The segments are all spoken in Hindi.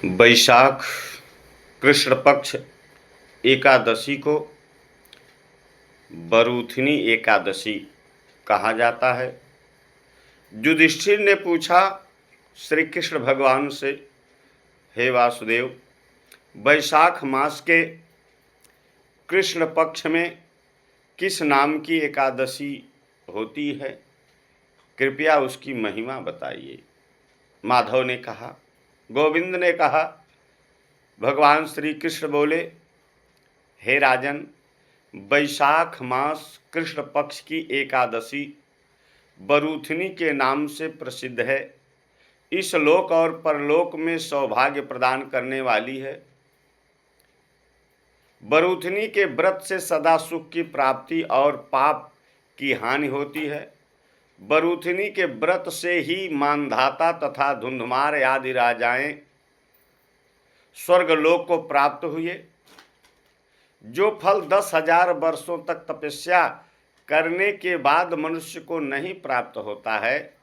वैशाख कृष्ण पक्ष एकादशी को बरूथनी एकादशी कहा जाता है। युधिष्ठिर ने पूछा श्री कृष्ण भगवान से, हे वासुदेव, वैशाख मास के कृष्ण पक्ष में किस नाम की एकादशी होती है? कृपया उसकी महिमा बताइए। माधव ने कहा। गोविंद ने कहा। भगवान श्री कृष्ण बोले, हे राजन, वैशाख मास कृष्ण पक्ष की एकादशी बरूथनी के नाम से प्रसिद्ध है। इस लोक और परलोक में सौभाग्य प्रदान करने वाली है। बरूथनी के व्रत से सदा सुख की प्राप्ति और पाप की हानि होती है। बरूथनी के व्रत से ही मानधाता तथा धुंधुमार आदि राजाएं स्वर्गलोक को प्राप्त हुए। जो फल 10,000 वर्षों तक तपस्या करने के बाद मनुष्य को नहीं प्राप्त होता है,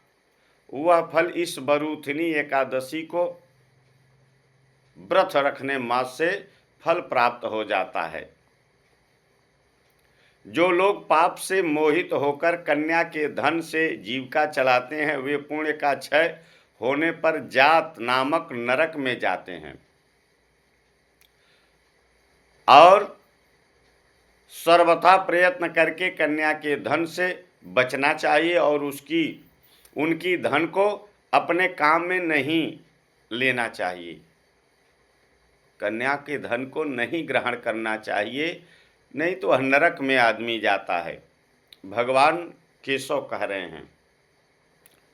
वह फल इस बरूथनी एकादशी को व्रत रखने मास से फल प्राप्त हो जाता है। जो लोग पाप से मोहित होकर कन्या के धन से जीविका चलाते हैं, वे पुण्य का क्षय होने पर जात नामक नरक में जाते हैं और सर्वथा प्रयत्न करके कन्या के धन से बचना चाहिए और उनकी धन को अपने काम में नहीं लेना चाहिए। कन्या के धन को नहीं ग्रहण करना चाहिए, नहीं तो नरक में आदमी जाता है। भगवान केशव कह रहे हैं,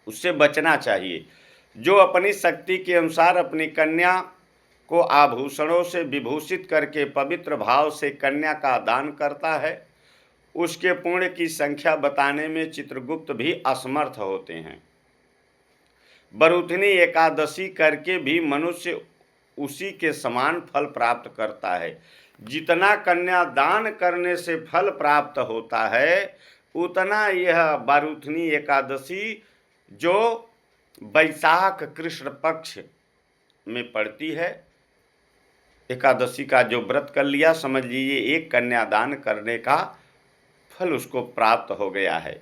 उससे बचना चाहिए। जो अपनी शक्ति के अनुसार अपनी कन्या को आभूषणों से विभूषित करके पवित्र भाव से कन्या का दान करता है, उसके पुण्य की संख्या बताने में चित्रगुप्त भी असमर्थ होते हैं। बरूथनी एकादशी करके भी मनुष्य उसी के समान फल प्राप्त करता है। जितना कन्या दान करने से फल प्राप्त होता है, उतना यह बरूथनी एकादशी जो वैशाख कृष्ण पक्ष में पड़ती है, एकादशी का जो व्रत कर लिया, समझ लीजिए एक कन्यादान करने का फल उसको प्राप्त हो गया है।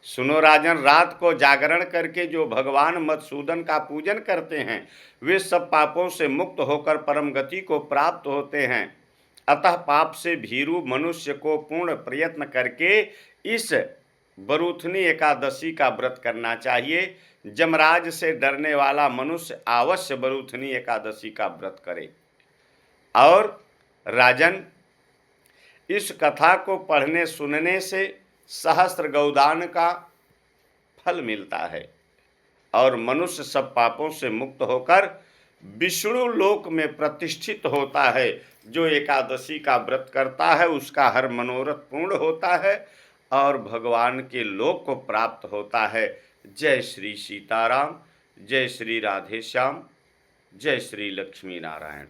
सुनो राजन, रात को जागरण करके जो भगवान मधुसूदन का पूजन करते हैं, वे सब पापों से मुक्त होकर परम गति को प्राप्त होते हैं। अतः पाप से भीरू मनुष्य को पूर्ण प्रयत्न करके इस बरूथनी एकादशी का व्रत करना चाहिए। जमराज से डरने वाला मनुष्य अवश्य बरूथनी एकादशी का व्रत करे। और राजन, इस कथा को पढ़ने सुनने से सहस्त्र गौदान का फल मिलता है और मनुष्य सब पापों से मुक्त होकर विष्णु लोक में प्रतिष्ठित होता है। जो एकादशी का व्रत करता है उसका हर मनोरथ पूर्ण होता है और भगवान के लोक को प्राप्त होता है। जय श्री सीताराम, जय श्री राधे श्याम, जय श्री लक्ष्मी नारायण।